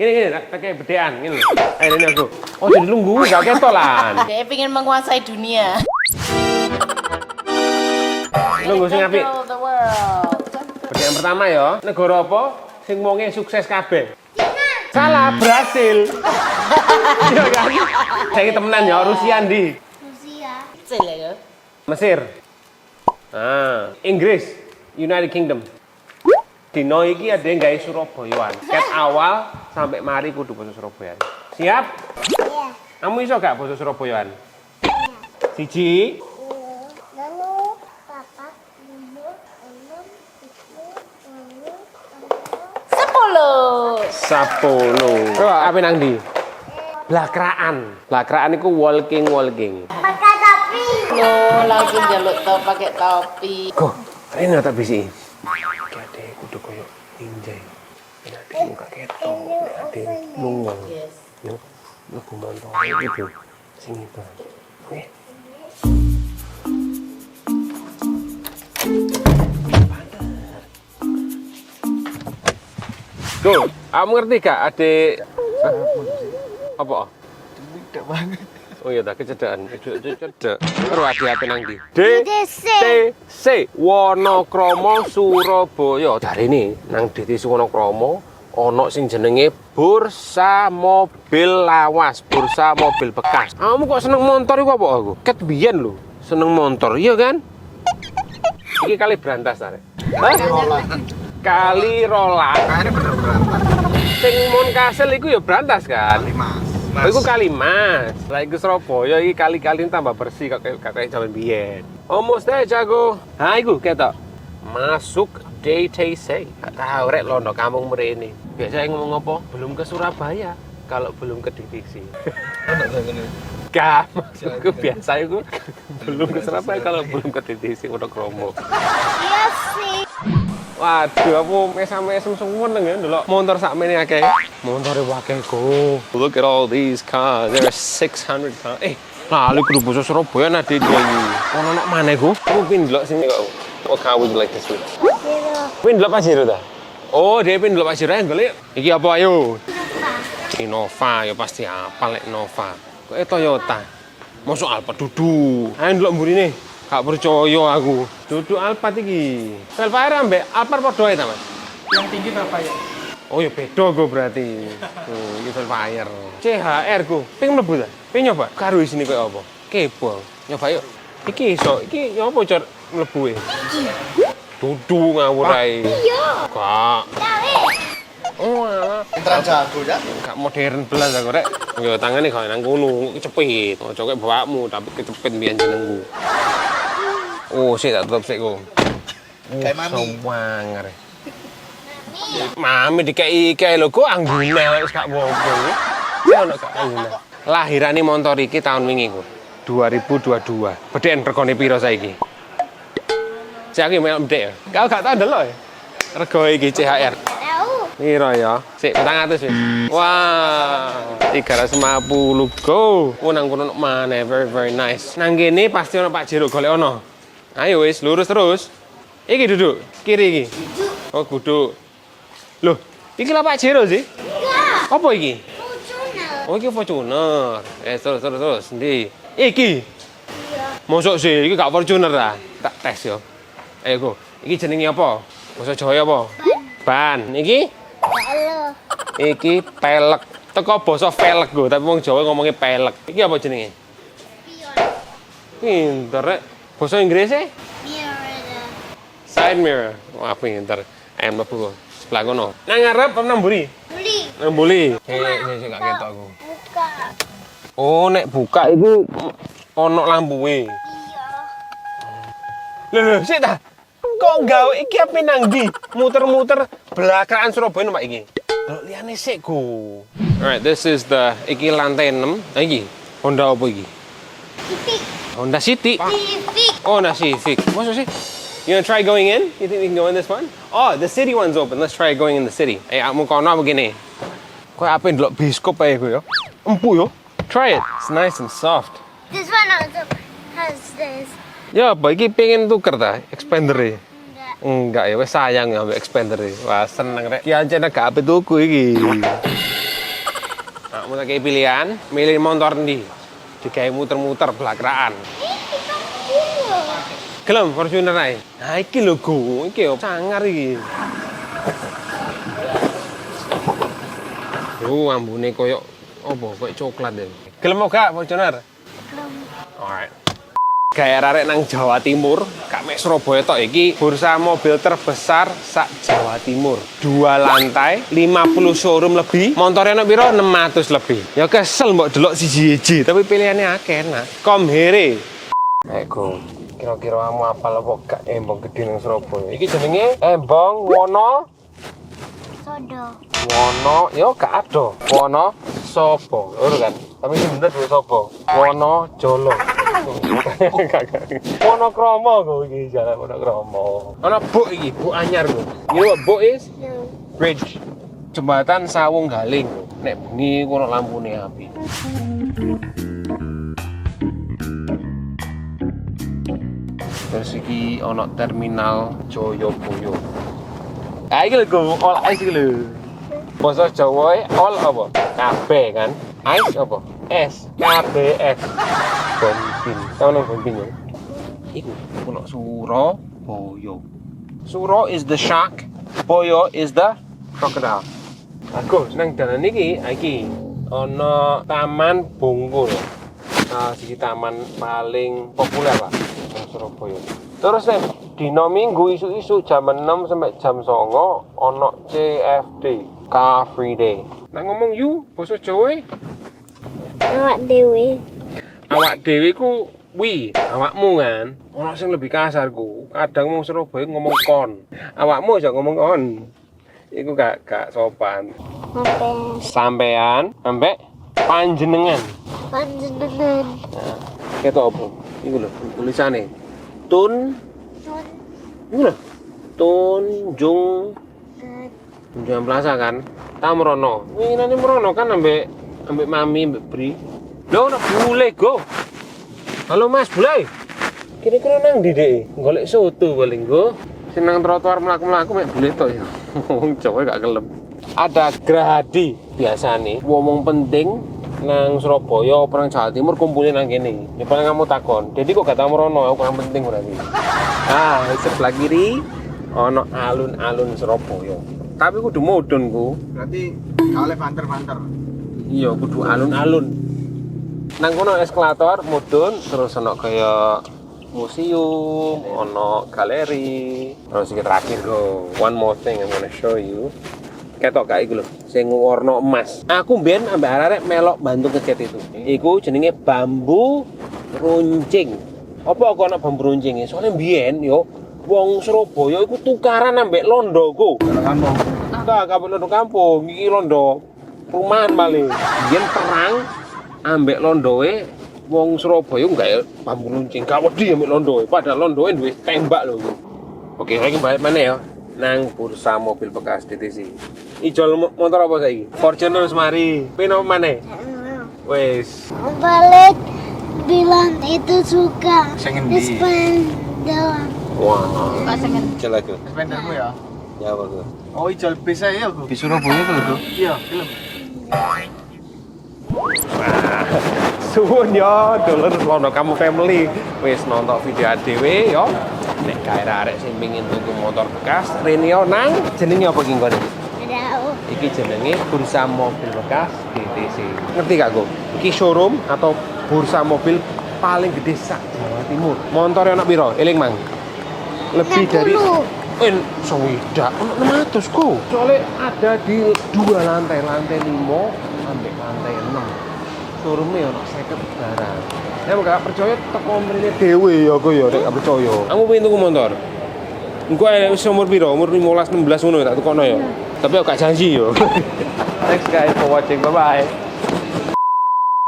Gini, pakai bedean, gini. Ini aku. Oh, jadi lunggu, gak ketolan. Dia pengen menguasai dunia. Lunggu sing apik. Control the world. Bedean pertama ya. Negara apa? Sing wonge sukses kabeh. Salah, Brasil. Iya kan? Saya temenan ya, Rusia ndi? Rusia. Kecil ya. Mesir. Inggris, United Kingdom. Dino iki ada yang gawe Surabayaan. Ket awal sampai mari kudu basa Surabayaan. Siap? Iya. Kamu iso gak basa Surabayaan? Siji. Lalu papat, lima, enam, tujuh, delapan, 10. 10. Coba apa nang ndi? Blakraan. Blakraan iku walking. pakai topi. Lo lagi jaluk tau pakai topi. Kok, Rina tak bisi. Ade kudu koyo ninja. Ade muka ketok, ade lunga. Yes. Yo, lagu mantap itu. Sing itu. Oke. Go, kamu ngerti gak adik? Apa? Tidak banget. Oh iya, tak kecedaan. Cedek. Terus adik apa nang di? DTC. DTC Wonokromo Surabaya. Dari ini nang DTC Wonokromo ono sing jenenge Bursa Mobil Lawas, Bursa Mobil Bekas. Kamu kok seneng motor iku apa aku? Ket biyen lho, seneng motor, iya kan? Iki kali berantas ta, Rek? Hah? Kali rolas. Kayaknya bener berantas. Sing Mon Kasil iku ya berantas kan? Kali mas. Oh, iku kali mas. Lah iku Surabaya iki kali-kali tambah bersih kok kayak zaman biyen. Almost there jago. Ha iku ketok. Masuk DTC. Gak tahu rek lono kampung mrene. Biasanya ngomong apa? Belum ke Surabaya kalau belum ke DTC. Gak, maksudku biasa itu belum ke Surabaya kalau belum ke DTC Wonokromo. Iya sih. Waduh, aku mesam-mesem seneng ya ndelok motor sakmene akeh. Montore akeh go. Look at all these cars. There are 600 cars. Lali kudu basa Surabaya nah iki. Ono nok maneh go? Aku pin ndelok sing kok. What car would you like this week? Zero. Pin ndelok Pajero ta? Oh, dia pin ndelok Pajero ya golek. Iki apa ayo? Innova, ya pasti apal lek Nova. Kok Toyota. Mosok Alphard dudu. Ayo ndelok mburine. Gak percaya aku. Duduk Alphard iki. Velfire ambek Alphard padha ae ta, Mas? Yang tinggi Velfire. Oh ya beda go berarti. Iki Velfire. CHR go. Pengen mlebu ta? Pengen nyoba? Karo isine koyo apa? Kepo. Nyoba yuk. Iki iso. Iki nyoba cor mlebu e. Dudu ngawur ae. Iya. Kak. Tahu. Oh, alah. Pinteran jago ya. Gak modern belas aku rek. Yo tangane gak nang kono, kecepit. Ojo kaya bawakmu tapi kecepit mbiyen jenengku. Oh, sik tak tutup sik kok. Kayak mami. Sowanger. Mami dikei lho kok angguna wis gak apa-apa. Ya ono gak angguna. Lahirane montor iki tahun wingi kok. 2022. Bedhen regane piro saiki? Cek iki melok ndek ya. Kau gak tau ndelok ya. Rego iki CHR. Tahu. Piro ya? Sik 400 wis. Wah, 350 go. Oh nang kono maneh very very nice. Nang kene pasti ono Pak Jero golek ono. Ayo wis lurus terus. Iki duduk kiri iki. Oh kudu. Loh, iki lah Pak Jero sih? Enggak. Apa iki? Fortuner. Oh iki Fortuner. Terus ndi? Iki. Iya. Mosok sih iki gak Fortuner ta? Tak tes yo. Ayo go. Iki jenenge apa? Basa Jawa apa? Ban. Iki? Halo. Iki pelek. Teko basa velg go, tapi wong Jawa ngomongnya pelek. Iki apa jenenge? Pion. Pinter rek. Basa Inggrisnya? Mirror. Side mirror. Wah, pinter. Ayam lebu. Sebelah kono. Nang ngarep apa nang mburi? Beli. Nang mburi. Sik gak ketok aku. Buka. Oh, nek buka iku ono lampuwe. Iya. Lho, sik ta. Kok gawe iki apa nang ndi? Muter-muter belakraan Surabaya numpak iki. Delok liyane sik go. Alright, this is the iki lantai 6. Nah iki Honda apa iki? Civic. Honda City. Civic. Oh, Honda Civic. What's sih? You wanna try going in? You think we can go in this one? Oh, the city one's open. Let's try going in the city. Aku kono begini. Kok apa ndelok biskop ae kowe yo? Empu yo. Try it. It's nice and soft. This one also has this. Ya, apa iki pengen tuker ta expander-e? Enggak. Enggak ya, wis sayang ya ambek expander-e. Wah, seneng rek. Ki ancen gak ape tuku iki. Kamu tak kayak pilihan, milih motor ndi? Digawe muter-muter belakraan. Gelem Fortuner ae. Nah iki lho Go, iki yo sangar iki. Ambune koyo apa? Koyo coklat ya. Gelem gak Fortuner? Alright. Gaya arek nang Jawa Timur, gak mek Surabaya tok iki bursa mobil terbesar sak Jawa Timur. 2 lantai, 50 showroom lebih, motornya ono piro 600 lebih. Ya kesel mbok delok siji-siji, tapi pilihannya akeh nah. Kom here. Eko, kira-kira kamu apal apa gak embong gede nang Surabaya? Iki jenenge embong Wono Sodo. Wono, yo gak ado. Wono Sobo, ngono kan. Tapi ini bener duwe Sobo. Wono Jolo. Wonokromo kok iki jalan Wonokromo. Ana buk iki, buk anyar kok. You know what buk is? No. Bridge. Jembatan Sawung Galing. Nek bengi kono lampune api. Terus iki ana terminal Joyoboyo. Ah iki lho all ice iki lho. Basa Jawa all apa? Kabeh kan? Ice apa? S, KBS. Bonbin. Tahu nang bonbin ya? Iku ono Surabaya. Suro is the shark, Boyo is the crocodile. Aku nang dalan iki ono Taman Bungkul. Nah, siki taman paling populer lah nang Surabaya. Terus nih, dino Minggu isu-isu jam 6 sampai jam 9 ono CFD, Car Free Day. Nah ngomong you, basa Jawa Awak dewe. awak dhewe ku awakmu kan ono sing lebih kasar ku. Kadang wong Surabaya ngomong kon. Awakmu aja ngomong kon. Iku gak sopan. Sampean ambek panjenengan. Panjenengan. Nah, ketok apa? Iku lho tulisane. Tun iku lho. Tunjung Tunjungan Plaza kan. Tamrono. Winginane Merono kan ambek mami ambek Bri. Lho nak bule go. Halo Mas, bule. Kira-kira nang ndi Dek? Golek soto paling go. Sing nang trotoar mlaku-mlaku mek bule tok ya. Wong Jawa gak kelem. Ada Grahadi biasane wong penting nang Surabaya apa nang Jawa Timur kumpulin nang kene. Ya paling kamu takon. Jadi kok gak tau merono aku kurang penting berarti. Ah, sebelah kiri ono alun-alun Surabaya. Tapi kudu mudhun ku. Berarti gak oleh banter-banter. Iya, kudu alun-alun. Nang kono eskalator mudhun terus ono kaya museum, ono galeri. Terus iki terakhir go. One more thing I'm gonna show you. Ketok gak iku lho, sing warna emas. Aku mbiyen ambek arek melok bantu ngecat itu. Iku jenenge bambu runcing. Apa kok ana bambu runcing? Soalnya mbiyen yo wong Surabaya iku tukaran ambek londoku. Kamu. Gak londo kampung, iki londo rumahan paling. Biyen perang ambek londoe wong Surabaya enggak bambu runcing. Gak wedi ambek londoe, padahal londoe duwe tembak lho. Oke, lagi balik mana ya? Nang bursa mobil bekas DTC. Ijol motor apa saiki? Fortuner semari. Pino mana? Wes. Balik bilang itu suka. Sengin di. Dalam. Wah. Suka sengen. Ijol aku. Spenderku ya. Ya aku. Oh, ijol bisa ya aku. Di Surabaya tuh lho. Iya, film. Suwun yo, dulur londo kamu family. Wis nonton video dhewe yo. Nek gawe arek sing pengin tuku motor bekas, Renio nang jenenge apa ki nggone? Tahu. Iki jenenge bursa mobil bekas DTC. Ngerti gak, Go? Iki showroom atau bursa mobil paling gede sak Jawa Timur. Montore ono piro? Eling mang. Lebih dari sewidak, ono 600 Go. Soalnya ada di 2 lantai, lantai 5 sampai lantai 6. Showroomnya ono 50 barang. Nek gak percaya teko mrene dhewe ya Go ya, nek gak percaya. Kamu pengen tuku motor? Engko wis umur piro? Umur 15 16 ngono tak tukono ya. Tapi aku gak janji yo. Thanks guys for watching. Bye bye.